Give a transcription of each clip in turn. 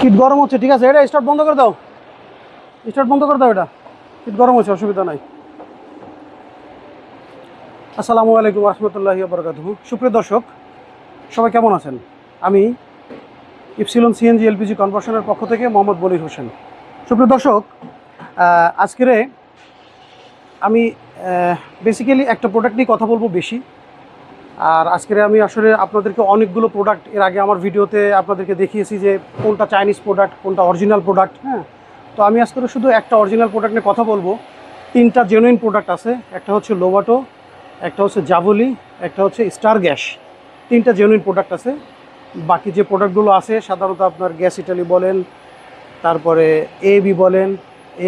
Kit গরম হচ্ছে, ঠিক আছে, এটা স্টার্ট বন্ধ করে দাও, স্টার্ট বন্ধ করে দাও, এটা কিট গরম হচ্ছে, অসুবিধা নাই। আসসালামু আলাইকুম রহমতুল্লাহি বারাকাতুহু। সুপ্রিয় দর্শক, সবাই কেমন আছেন? আমি ইপসিলন সিএনজি এলপিজি কনভার্সনের পক্ষ থেকে মোহাম্মদ বলির হোসেন। সুপ্রিয় দর্শক, আজকের আমি বেসিক্যালি একটা প্রোডাক্ট নিয়ে কথা বলবো বেশি। আর আজকের আমি আসলে আপনাদেরকে অনেকগুলো প্রোডাক্ট এর আগে আমার ভিডিওতে আপনাদেরকে দেখিয়েছি যে কোনটা চাইনিজ প্রোডাক্ট, কোনটা অরিজিনাল প্রোডাক্ট। হ্যাঁ, তো আমি আজকে শুধু একটা অরিজিনাল প্রোডাক্ট নিয়ে কথা বলবো। তিনটা জেনুইন প্রোডাক্ট আছে, একটা হচ্ছে লোভাটো, একটা হচ্ছে জাভলি, একটা হচ্ছে স্টার গ্যাস। তিনটা জেনুইন প্রোডাক্ট আছে। বাকি যে প্রোডাক্টগুলো আছে সাধারণত আপনার গ্যাস ইটালি বলেন, তারপরে এবি বলেন,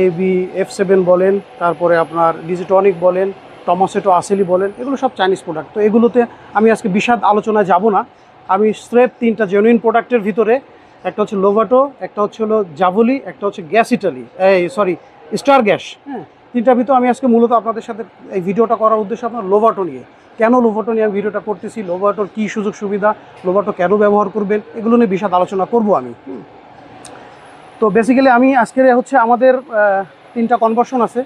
এবি F7 বলেন, তারপরে আপনার ডিজিটনিক বলেন, টমাসেটো আসেলি বলেন, এগুলো সব চাইনিজ প্রোডাক্ট। তো এগুলোতে আমি আজকে বিশদ আলোচনায় যাব না। আমি স্রেফ তিনটা জেনুইন প্রোডাক্টের ভিতরে একটা হচ্ছে লোভাটো, একটা হচ্ছে হলো জাভলি, একটা হচ্ছে গ্যাস ইটালি, স্টার গ্যাস। হ্যাঁ, তিনটার ভিতরে আমি আজকে মূলত আপনাদের সাথে এই ভিডিওটা করার উদ্দেশ্য আপনার লোভাটো নিয়ে। কেন লোভাটো নিয়ে আমি ভিডিওটা করতেছি, লোভাটোর কী সুযোগ সুবিধা, লোভাটো কেন ব্যবহার করবেন, এগুলো নিয়ে বিশদ আলোচনা করব আমি। তো বেসিক্যালি আমি আজকের হচ্ছে আমাদের তিনটা কনভার্সন আছে।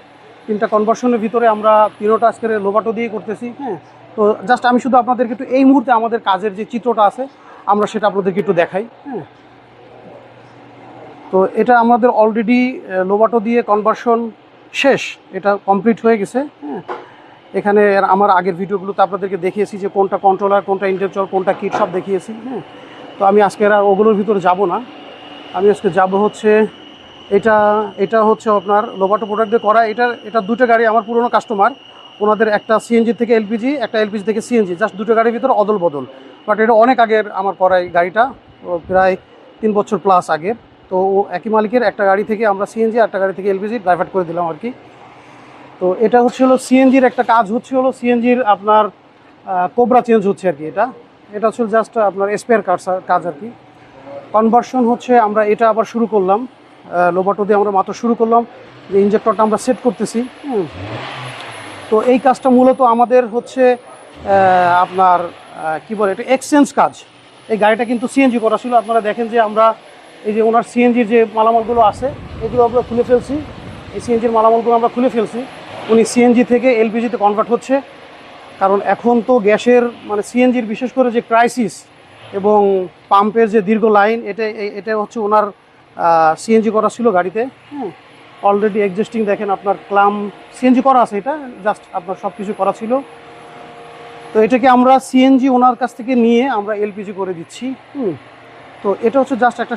তিনটা কনভার্সনের ভিতরে আমরা তিনোটা আজকের লোভাটো দিয়ে করতেছি। হ্যাঁ, তো জাস্ট আমি শুধু আপনাদেরকে একটু এই মুহূর্তে আমাদের কাজের যে চিত্রটা আছে আমরা সেটা আপনাদেরকে একটু দেখাই। হ্যাঁ, তো এটা আমাদের অলরেডি লোভাটো দিয়ে কনভার্সন শেষ, এটা কমপ্লিট হয়ে গেছে। হ্যাঁ, এখানে আমার আগের ভিডিওগুলোতে আপনাদেরকে দেখিয়েছি যে কোনটা কন্ট্রোলার, কোনটা ইন্টারচল, কোনটা কিট সব দেখিয়েছি। হ্যাঁ, তো আমি আজকের আর ওগুলোর ভিতরে যাব না। আমি আজকে যাব হচ্ছে এটা হচ্ছে আপনার লোভাটো প্রোডাক্ট দিয়ে করা। এটা দুটো গাড়ি আমার পুরনো কাস্টমার, ওনাদের একটা সিএনজি থেকে এলপিজি, একটা এলপিজি থেকে সিএনজি, জাস্ট দুটো গাড়ির ভিতরে অদল বদল। বাট এটা অনেক আগের আমার করা এই গাড়িটা, প্রায় 3 বছর প্লাস আগের। তো ও একই মালিকের একটা গাড়ি থেকে আমরা সিএনজি, একটা গাড়ি থেকে এলপিজি ডাইভার্ট করে দিলাম আর কি। তো এটা হচ্ছে হলো সিএনজির একটা কাজ, হচ্ছে হলো সিএনজির আপনার কোবরা চেঞ্জ হচ্ছে আর কি। এটা হচ্ছে জাস্ট আপনার স্পেয়ার কাজ আর কি। কনভার্সন হচ্ছে আমরা এটা আবার শুরু করলাম, লোভাটো দিয়ে আমরা মাত্র শুরু করলাম, যে ইঞ্জেক্টরটা আমরা সেট করতেছি। তো এই কাজটা মূলত আমাদের হচ্ছে আপনার কি বলে, এটা এক্সচেঞ্জ কাজ। এই গাড়িটা কিন্তু সিএনজি করা ছিল। আপনারা দেখেন যে আমরা এই যে ওনার সিএনজির যে মালামালগুলো আছে এগুলো আমরা খুলে ফেলছি। এই সিএনজির মালামালগুলো আমরা খুলে ফেলছি। উনি সিএনজি থেকে এলপিজিতে কনভার্ট হচ্ছে, কারণ এখন তো গ্যাসের মানে সিএনজির বিশেষ করে যে ক্রাইসিস এবং পাম্পের যে দীর্ঘ লাইন, এটা হচ্ছে ওনার সিএনজি করা ছিল গাড়িতে। হ্যাঁ, অলরেডি এক্সিস্টিং দেখেন আপনার ক্লাম সিএনজি করা আছে, এটা জাস্ট আপনার সব কিছু করা ছিল। তো এটাকে আমরা সিএনজি ওনার কাছ থেকে নিয়ে আমরা এলপিজি করে দিচ্ছি। তো এটা হচ্ছে জাস্ট একটা